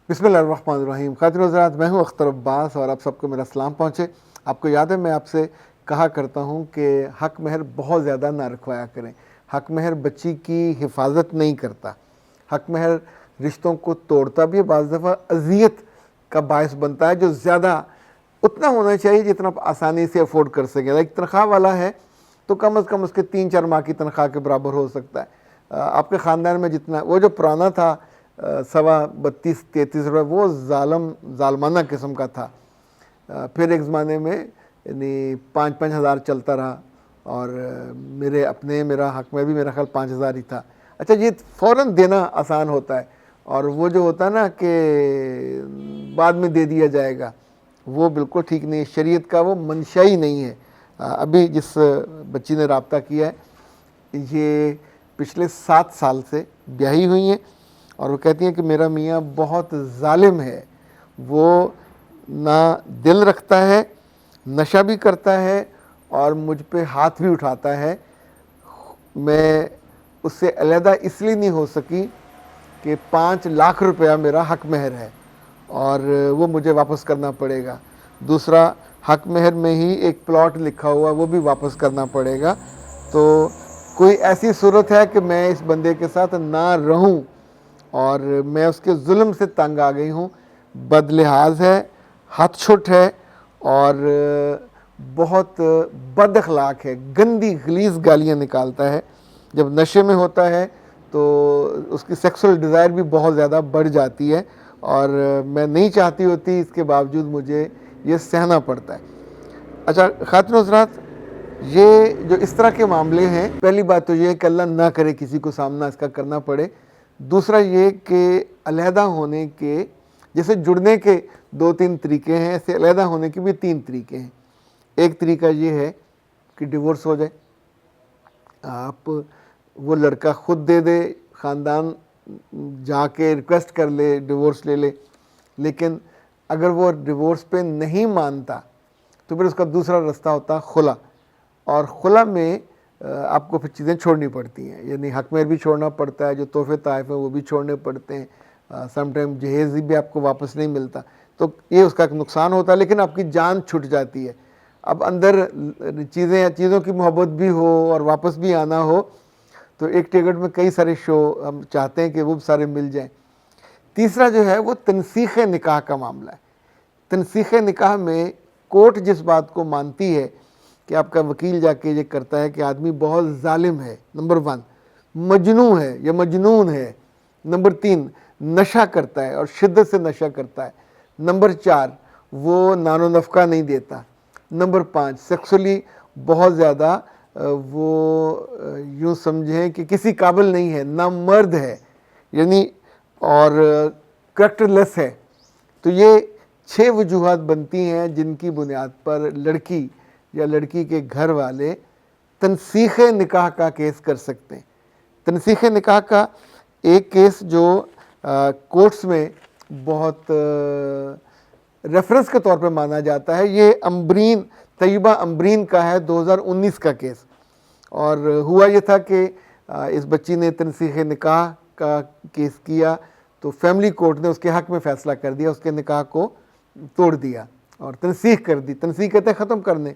बिस्मिल्लाहिर्रहमानिर्रहीम। खातिन हज़रात, मैं हूँ अख्तर अब्बास और आप सबको मेरा सलाम पहुँचे। आपको याद है मैं आपसे कहा करता हूँ कि हक महर बहुत ज़्यादा ना रखवाया करें। हक महर बच्ची की हिफाजत नहीं करता, हक महर रिश्तों को तोड़ता भी है, बाज़ दफ़ा अज़ियत का बायस बनता है। जो ज़्यादा उतना होना चाहिए जितना आप आसानी से अफोर्ड कर सकें। लाइक तनख्वाह वाला है तो कम अज़ कम उसके 3-4 माह की तनख्वाह के बराबर हो सकता है। आपके ख़ानदान में जितना वो जो पुराना था 32-33 रुपये, वो ज़ालमाना किस्म का था। फिर एक ज़माने में यानी 5-5 हज़ार चलता रहा और मेरा हक में भी मेरा ख्याल 5 हज़ार ही था। अच्छा, ये फ़ौरन देना आसान होता है और वो जो होता है ना कि बाद में दे दिया जाएगा, वो बिल्कुल ठीक नहीं है। शरीयत का वो मंशा ही नहीं है। अभी जिस बच्ची ने राब्ता किया है, ये पिछले 7 साल से ब्याही हुई हैं और वो कहती हैं कि मेरा मियाँ बहुत ज़ालिम है। वो ना दिल रखता है, नशा भी करता है और मुझ पे हाथ भी उठाता है। मैं उससे अलहदा इसलिए नहीं हो सकी कि 5 लाख रुपया मेरा हक महर है और वो मुझे वापस करना पड़ेगा। दूसरा, हक महर में ही एक प्लॉट लिखा हुआ, वो भी वापस करना पड़ेगा। तो कोई ऐसी सूरत है कि मैं इस बंदे के साथ ना रहूं और मैं उसके जुल्म से तंग आ गई हूँ। बदलिहाज है, हथछुट है और बहुत बद अखलाक है, गंदी गलीज़ गालियाँ निकालता है। जब नशे में होता है तो उसकी सेक्सुअल डिज़ायर भी बहुत ज़्यादा बढ़ जाती है और मैं नहीं चाहती होती, इसके बावजूद मुझे ये सहना पड़ता है। अच्छा खातिन हज़रात, ये जो इस तरह के मामले हैं, पहली बात तो ये कि अल्लाह ना करे किसी को सामना इसका करना पड़े। दूसरा ये कि अलहदा होने के, जैसे जुड़ने के 2-3 तरीके हैं, ऐसे अलहदा होने के भी 3 तरीके हैं। एक तरीका ये है कि डिवोर्स हो जाए, आप वो लड़का ख़ुद दे दे, ख़ानदान जाके रिक्वेस्ट कर ले, डिवोर्स ले ले। लेकिन अगर वो डिवोर्स पे नहीं मानता तो फिर उसका दूसरा रास्ता होता खुला, और खुला में आपको फिर चीज़ें छोड़नी पड़ती हैं। यानी हक महर भी छोड़ना पड़ता है, जो तोहफे ताइफ हैं वो भी छोड़ने पड़ते हैं। समटाइम जहेज़ भी आपको वापस नहीं मिलता, तो ये उसका एक नुकसान होता है, लेकिन आपकी जान छूट जाती है। अब अंदर चीज़ों की मोहब्बत भी हो और वापस भी आना हो तो एक टिकट में कई सारे शो हम चाहते हैं कि वो सारे मिल जाएं। तीसरा जो है वो तनसीख़ निकाह का मामला है। तनसीख़ निकाह में कोर्ट जिस बात को मानती है कि आपका वकील जाके ये करता है कि आदमी बहुत ज़ालिम है, नंबर 1, मजनू है या मजनून है, नंबर 3 नशा करता है और शिद्दत से नशा करता है, नंबर 4 वो नानो नफ़का नहीं देता, नंबर 5 सेक्सुअली बहुत ज़्यादा वो यूँ समझें कि किसी काबिल नहीं है, ना मर्द है यानी, और करैक्टरलेस है। तो ये 6 वजूहात बनती हैं जिनकी बुनियाद पर लड़की या लड़की के घर वाले तनसीख़ निकाह का केस कर सकते हैं। तनसीख़ निकाह का एक केस जो कोर्ट्स में बहुत रेफरेंस के तौर पे माना जाता है, ये तैयबा अम्बरीन का है, 2019 का केस। और हुआ ये था कि इस बच्ची ने तनसीख़ निकाह का केस किया तो फैमिली कोर्ट ने उसके हक़ में फ़ैसला कर दिया, उसके निकाह को तोड़ दिया और तनसीख़ कर दी। तनसीख़ कहते हैं ख़त्म करने।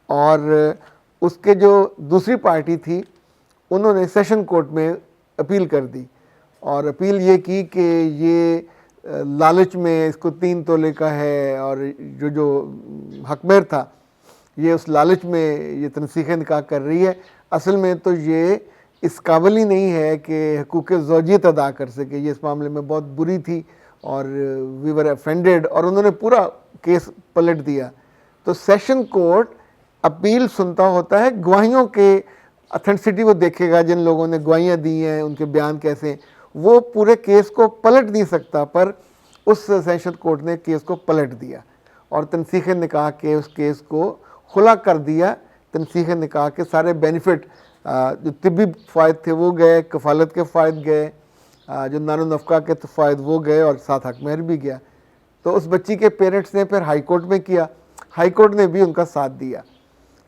और उसके जो दूसरी पार्टी थी उन्होंने सेशन कोर्ट में अपील कर दी और अपील ये की कि ये लालच में इसको 3 तोले का है और जो हक महर था ये उस लालच में ये तनसीख़ निकाह कर रही है। असल में तो ये इस काबिल ही नहीं है कि हकूक़ ज़ौजियत अदा कर सके। ये इस मामले में बहुत बुरी थी और वी वर ऑफेंडेड, और उन्होंने पूरा केस पलट दिया। तो सेशन कोर्ट अपील सुनता होता है, गवाहियों के अथेंटिसिटी वो देखेगा, जिन लोगों ने गवाहियाँ दी हैं उनके बयान कैसे हैं। वो पूरे केस को पलट नहीं सकता, पर उस सेशन कोर्ट ने केस को पलट दिया और तनसीख़ निकाह के उस केस को खुला कर दिया। तनसीख़ निकाह के सारे बेनिफिट, जो तिब्बी फ़ायदे थे वो गए, कफ़ालत के फ़ायदे गए, जो नानो नफ़का के फ़ायदे वो गए और साथ हक महर भी गया। तो उस बच्ची के पेरेंट्स ने फिर हाई कोर्ट में किया, हाई कोर्ट ने भी उनका साथ दिया,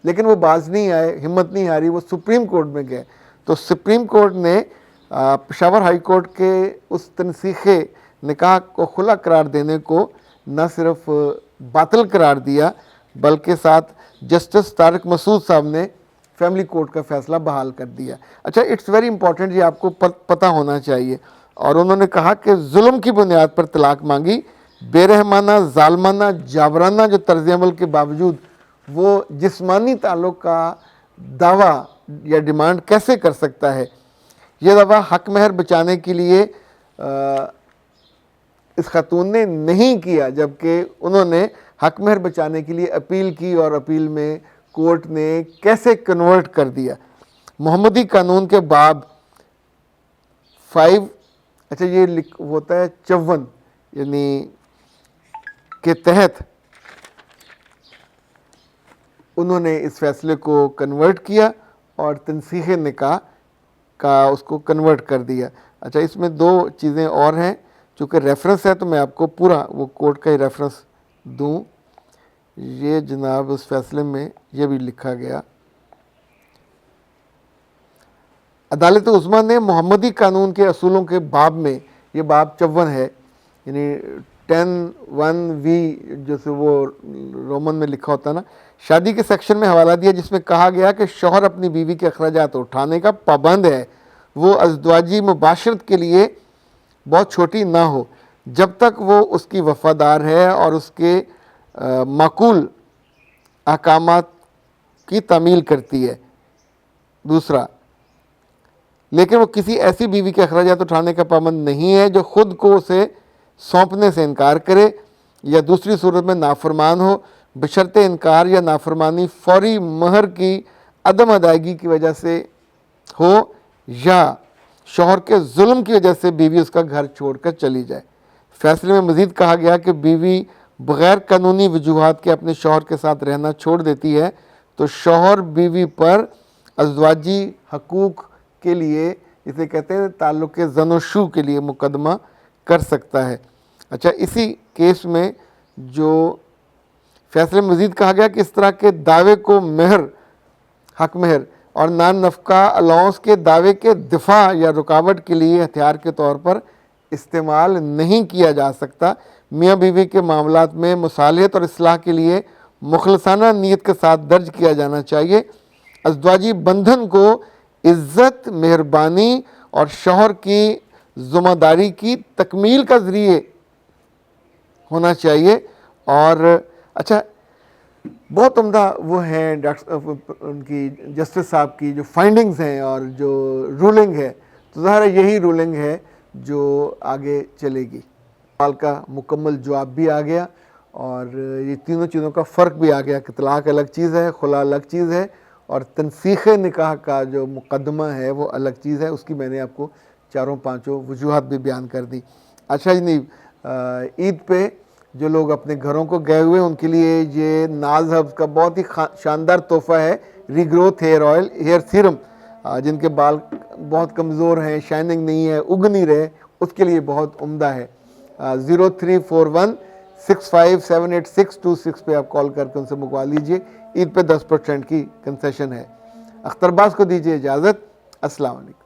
लेकिन वो बाज नहीं आए, हिम्मत नहीं हारी, वो सुप्रीम कोर्ट में गए। तो सुप्रीम कोर्ट ने पेशावर हाई कोर्ट के उस तनसीख़ نکاح کو خلا قرار دینے کو نہ صرف باطل قرار دیا بلکہ ساتھ جسٹس طارق مسعود صاحب نے فیملی کورٹ کا فیصلہ بحال کر دیا۔ اچھا، اٹس ویری امپورٹنٹ، یہ آپ کو پتہ ہونا چاہیے۔ اور انہوں نے کہا کہ ظلم کی بنیاد پر طلاق مانگی، بے رحمانہ، ظالمانہ، جابرانہ جو طرز عمل کے باوجود وہ جسمانی تعلق کا دعویٰ یا ڈیمانڈ کیسے کر سکتا ہے؟ یہ دعویٰ حق مہر بچانے کے لیے اس خاتون نے نہیں کیا، جبکہ انہوں نے حق مہر بچانے کے لیے اپیل کی، اور اپیل میں کورٹ نے کیسے کنورٹ کر دیا۔ محمدی قانون کے باب 5، اچھا یہ ہوتا ہے 54 یعنی کے تحت انہوں نے اس فیصلے کو کنورٹ کیا اور تنسیخ نکاح کا اس کو کنورٹ کر دیا۔ اچھا، اس میں 2 چیزیں اور ہیں، چونکہ ریفرنس ہے تو میں آپ کو پورا وہ کورٹ کا ہی ریفرنس دوں۔ یہ جناب اس فیصلے میں یہ بھی لکھا گیا، عدالت عظمیٰ نے محمدی قانون کے اصولوں کے باب میں، یہ باب 54 ہے، یعنی 10(1)(v) جیسے وہ رومن میں لکھا ہوتا ہے نا، شادی کے سیکشن میں حوالہ دیا جس میں کہا گیا کہ شوہر اپنی بیوی کے اخراجات اٹھانے کا پابند ہے، وہ ازدواجی مباشرت کے لیے بہت چھوٹی نہ ہو جب تک وہ اس کی وفادار ہے اور اس کے معقول احکامات کی تعمیل کرتی ہے۔ دوسرا، لیکن وہ کسی ایسی بیوی کے اخراجات اٹھانے کا پابند نہیں ہے جو خود کو اسے سونپنے سے انکار کرے یا دوسری صورت میں نافرمان ہو، بشرط انکار یا نافرمانی فوری مہر کی عدم ادائیگی کی وجہ سے ہو یا شوہر کے ظلم کی وجہ سے بیوی اس کا گھر چھوڑ کر چلی جائے۔ فیصلے میں مزید کہا گیا کہ بیوی بغیر قانونی وجوہات کے اپنے شوہر کے ساتھ رہنا چھوڑ دیتی ہے تو شوہر بیوی پر ازدواجی حقوق کے لیے، اسے کہتے ہیں تعلق زن و شو کے لیے، مقدمہ کر سکتا ہے۔ اچھا، اسی کیس میں جو فیصلے میں مزید کہا گیا کہ اس طرح کے دعوے کو مہر، حق مہر اور نان نفقہ الاؤنس کے دعوے کے دفاع یا رکاوٹ کے لیے ہتھیار کے طور پر استعمال نہیں کیا جا سکتا۔ میاں بیوی کے معاملات میں مصالحت اور اصلاح کے لیے مخلصانہ نیت کے ساتھ درج کیا جانا چاہیے۔ ازدواجی بندھن کو عزت، مہربانی اور شوہر کی ذمہ داری کی تکمیل کا ذریعے ہونا چاہیے۔ اور اچھا، بہت عمدہ وہ ہیں ان کی جسٹس صاحب کی جو فائنڈنگز ہیں اور جو رولنگ ہے، تو ظاہر ہے یہی رولنگ ہے جو آگے چلے گی۔ سوال کا مکمل جواب بھی آ گیا اور یہ تینوں چیزوں کا فرق بھی آ گیا کہ طلاق الگ چیز ہے، خلا الگ چیز ہے، اور تنسیخ نکاح کا جو مقدمہ ہے وہ الگ چیز ہے۔ اس کی میں نے آپ کو 4-5 وجوہات بھی بیان کر دی۔ اچھا جی، عید پہ جو لوگ اپنے گھروں کو گئے ہوئے ان کے لیے یہ ناز ہبز کا بہت ہی شاندار تحفہ ہے، regrowth hair oil, hair serum, جن کے بال بہت کمزور ہیں، شائننگ نہیں ہے، اگ نہیں رہے، اس کے لیے بہت عمدہ ہے۔ 0341657826 پہ آپ کال کر کے ان سے منگوا لیجئے۔ عید پہ 10% کی کنسیشن ہے۔ اختر باز کو دیجئے اجازت۔ السلام علیکم۔